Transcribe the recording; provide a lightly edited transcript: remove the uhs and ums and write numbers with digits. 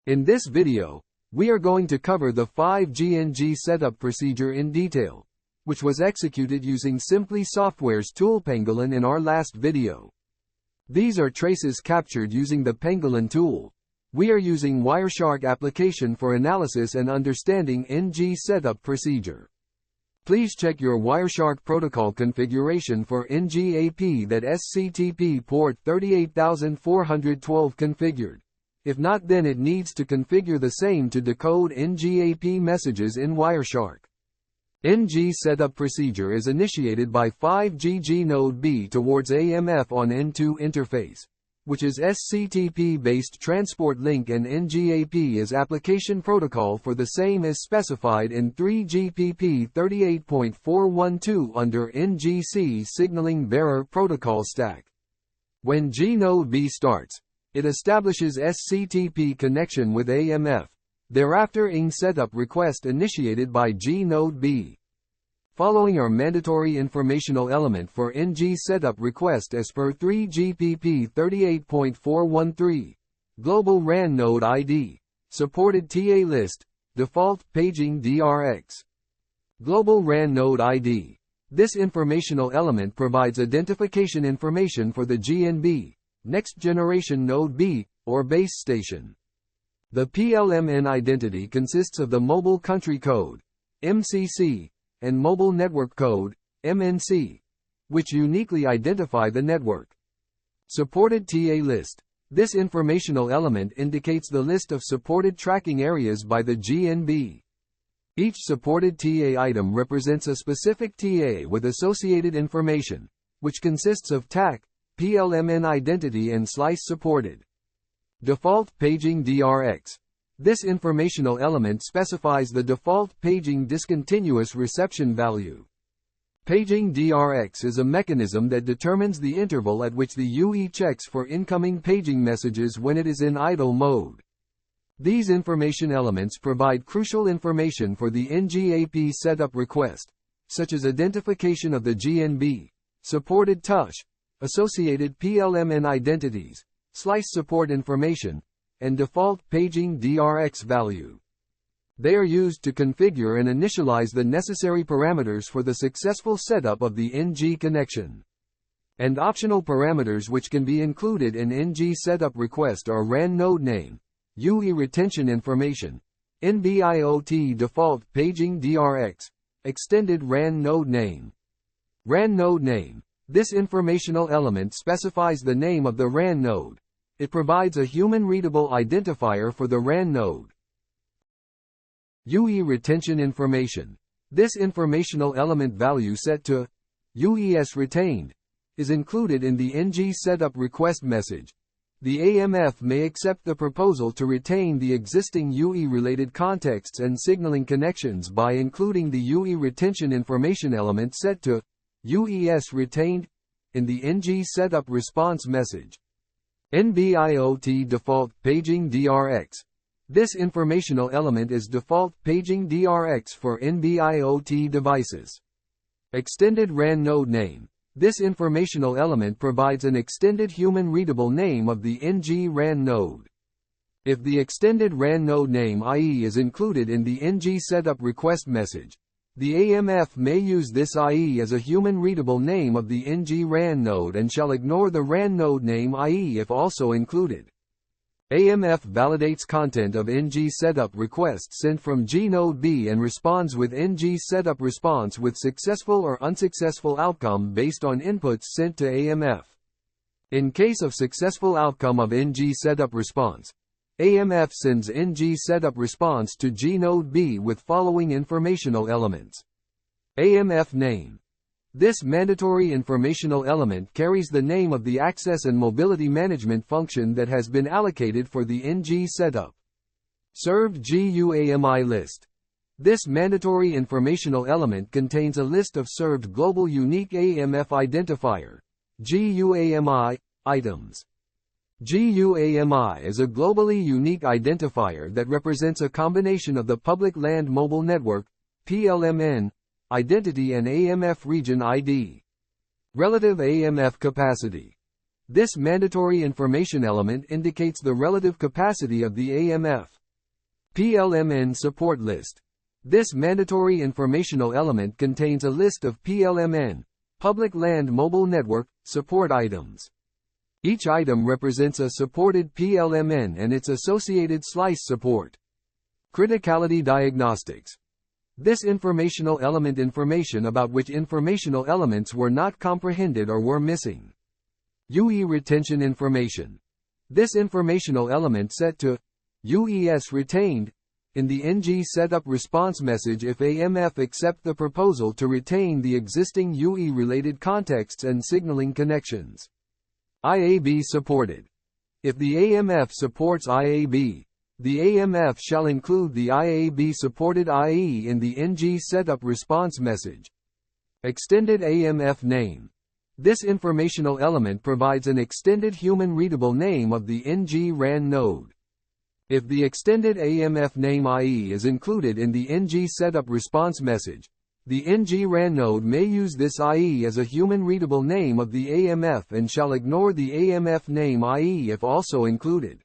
In this video, we are going to cover the 5G NGSetup procedure in detail, which was executed using Simply Software's tool Pangolin in our last video. These are traces captured using the Pangolin tool. We are using Wireshark application for analysis and understanding NGSetup procedure. Please check your Wireshark protocol configuration for NGAP that SCTP port 38412 configured. If not, then it needs to configure the same to decode NGAP messages in Wireshark. NGSetup procedure is initiated by 5G node B towards AMF on N2 interface, which is SCTP-based transport link, and NGAP is application protocol for the same as specified in 3GPP 38.412 under NGC signaling bearer protocol stack. When G node B starts, it establishes SCTP connection with AMF. Thereafter, NGSetup request initiated by G node B. Following are mandatory informational element for NGSetup request as per 3GPP 38.413. Global RAN node ID. Supported TA list. Default paging DRX. Global RAN node ID. This informational element provides identification information for the GNB, next generation node B, or base station. The PLMN identity consists of the mobile country code, MCC, and mobile network code, MNC, which uniquely identify the network. Supported TA list. This informational element indicates the list of supported tracking areas by the GNB. Each supported TA item represents a specific TA with associated information, which consists of TAC, PLMN identity and slice supported. Default paging DRX. This informational element specifies the default paging discontinuous reception value. Paging DRX is a mechanism that determines the interval at which the UE checks for incoming paging messages when it is in idle mode. These information elements provide crucial information for the NGAP setup request, such as identification of the GNB, supported TUSH, associated PLMN identities, slice support information, and default paging DRX value. They are used to configure and initialize the necessary parameters for the successful setup of the NG connection. And optional parameters which can be included in NGSetup request are RAN node name, UE retention information, NB-IoT default paging DRX, extended RAN node name. RAN node name. This informational element specifies the name of the RAN node. It provides a human-readable identifier for the RAN node. UE retention information. This informational element value set to UES retained is included in the NGSetup request message. The AMF may accept the proposal to retain the existing UE-related contexts and signaling connections by including the UE retention information element set to UES retained in the NGSetup response message. NB-IoT default paging DRX. This informational element is default paging DRX for NB-IoT devices. Extended RAN node name. This informational element provides an extended human-readable name of the NG RAN node. If the extended RAN node name IE is included in the NGSetup request message, the AMF may use this IE as a human-readable name of the NG RAN node and shall ignore the RAN node name IE if also included. AMF validates content of NGSetup request sent from G node B and responds with NGSetup response with successful or unsuccessful outcome based on inputs sent to AMF. In case of successful outcome of NGSetup response, AMF sends NGSetup response to G node B with following informational elements. AMF name. This mandatory informational element carries the name of the access and mobility management function that has been allocated for the NGSetup. Served GUAMI list. This mandatory informational element contains a list of served global unique AMF identifier, GUAMI, items. GUAMI is a globally unique identifier that represents a combination of the public land mobile network, PLMN, identity and AMF region ID. Relative AMF capacity. This mandatory information element indicates the relative capacity of the AMF. PLMN support list. This mandatory informational element contains a list of PLMN, public land mobile network, support items. Each item represents a supported PLMN and its associated slice support. Criticality diagnostics. This informational element information about which informational elements were not comprehended or were missing. UE retention information. This informational element set to UES retained in the NGSetup response message if AMF accept the proposal to retain the existing UE-related contexts and signaling connections. IAB supported. If the AMF supports IAB, the AMF shall include the IAB supported IE in the NGSetup response message. Extended AMF name. This informational element provides an extended human-readable name of the NG-RAN node. If the extended AMF name IE is included in the NGSetup response message, the NG-RAN node may use this IE as a human-readable name of the AMF and shall ignore the AMF name IE if also included.